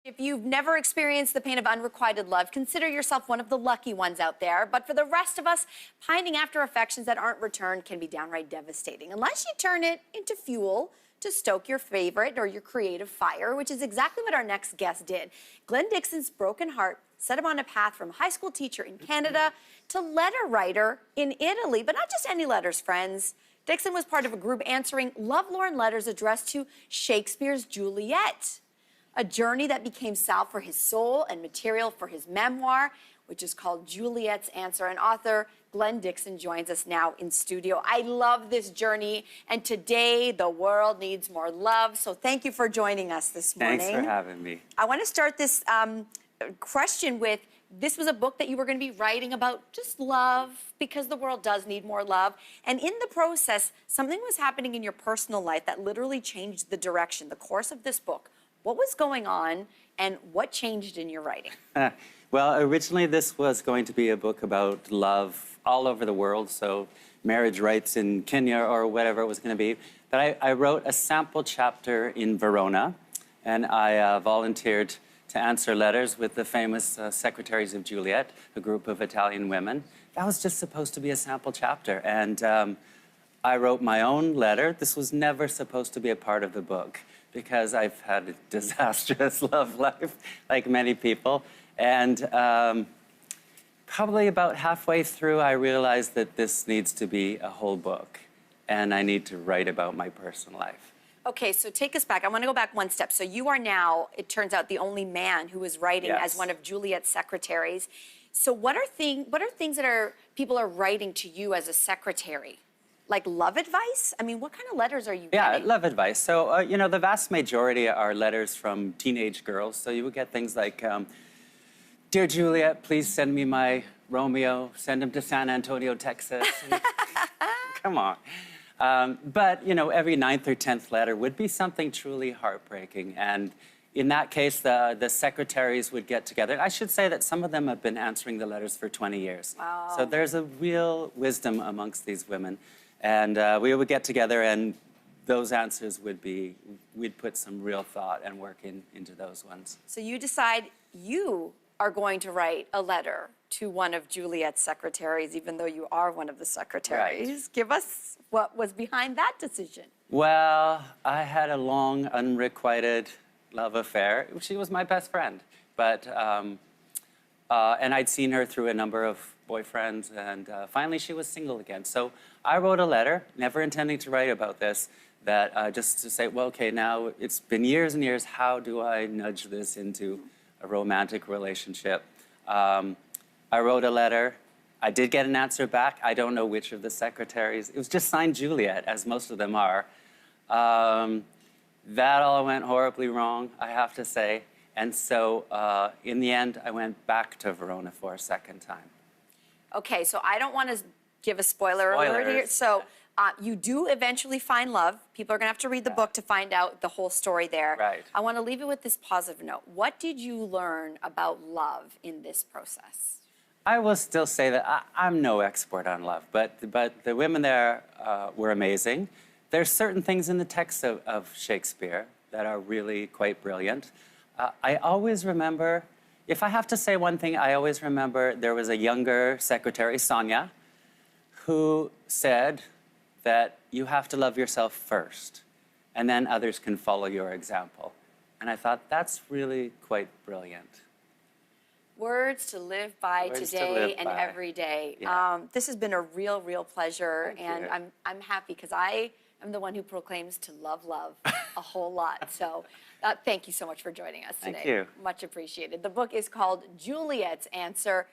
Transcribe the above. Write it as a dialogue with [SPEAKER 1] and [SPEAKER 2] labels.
[SPEAKER 1] If you've never experienced the pain of unrequited love, consider yourself one of the lucky ones out there. But for the rest of us, pining after affections that aren't returned can be downright devastating, unless you turn it into fuel to stoke your favorite or your creative fire, which is exactly what our next guest did. Glenn Dixon's broken heart set him on a path from high school teacher in Canada to letter writer in Italy. But not just any letters, friends. Dixon was part of a group answering lovelorn letters addressed to Shakespeare's Juliet, a journey that became salve for his soul and material for his memoir, which is called Juliet's Answer. And author Glenn Dixon joins us now in studio. I love this journey, and today the world needs more love. So thank you for joining us this morning.
[SPEAKER 2] Thanks for having me.
[SPEAKER 1] I want to start this question with, this was a book that you were going to be writing about just love, because the world does need more love. And in the process, something was happening in your personal life that literally changed the direction, the course of this book. What was going on, and what changed in your writing?
[SPEAKER 2] Well, originally this was going to be a book about love all over the world, so marriage rights in Kenya or whatever it was going to be. But I wrote a sample chapter in Verona, and I volunteered to answer letters with the famous secretaries of Juliet, a group of Italian women. That was just supposed to be a sample chapter, and I wrote my own letter. This was never supposed to be a part of the book, because I've had a disastrous love life, like many people. And probably about halfway through, I realized that this needs to be a whole book, and I need to write about my personal life.
[SPEAKER 1] Okay, so take us back. I want to go back one step. So you are now, it turns out, the only man who is writing as one of Juliet's secretaries. So what are things that people are writing to you as a secretary? Like love advice? I mean, what kind of letters are you getting?
[SPEAKER 2] Yeah, love advice. So, you know, the vast majority are letters from teenage girls. So you would get things like, Dear Juliet, please send me my Romeo. Send him to San Antonio, Texas. Come on. But, you know, every 9th or 10th letter would be something truly heartbreaking. And in that case, the secretaries would get together. I should say that some of them have been answering the letters for 20 years.
[SPEAKER 1] Wow.
[SPEAKER 2] So there's a real wisdom amongst these women. And we would get together, and those answers would be, we'd put some real thought and work into those ones.
[SPEAKER 1] So you decide you are going to write a letter to one of Juliet's secretaries, even though you are one of the secretaries.
[SPEAKER 2] Right.
[SPEAKER 1] Give us what was behind that decision.
[SPEAKER 2] Well, I had a long, unrequited love affair. She was my best friend. But, and I'd seen her through a number of boyfriends, and finally she was single again. So I wrote a letter, never intending to write about this, that just to say, well, okay, now it's been years and years, how do I nudge this into a romantic relationship? I wrote a letter. I did get an answer back. I don't know which of the secretaries. It was just signed Juliet, as most of them are. That all went horribly wrong, I have to say. And so in the end, I went back to Verona for a second time.
[SPEAKER 1] Okay, so I don't want to give a spoiler alert here. So you do eventually find love. People are going to have to read the book to find out the whole story there.
[SPEAKER 2] Right.
[SPEAKER 1] I want to leave it with this positive note. What did you learn about love in this process?
[SPEAKER 2] I will still say that I'm no expert on love, but the women there were amazing. There's certain things in the text of Shakespeare that are really quite brilliant. I always remember, if I have to say one thing, I always remember there was a younger secretary, Sonia, who said that you have to love yourself first, and then others can follow your example. And I thought, that's really quite brilliant.
[SPEAKER 1] Words to live by today and every day.
[SPEAKER 2] Yeah.
[SPEAKER 1] This has been a real, real pleasure.
[SPEAKER 2] Thank you.
[SPEAKER 1] I'm happy because I am the one who proclaims to love a whole lot. So thank you so much for joining us today.
[SPEAKER 2] Thank you.
[SPEAKER 1] Much appreciated. The book is called Juliet's Answer.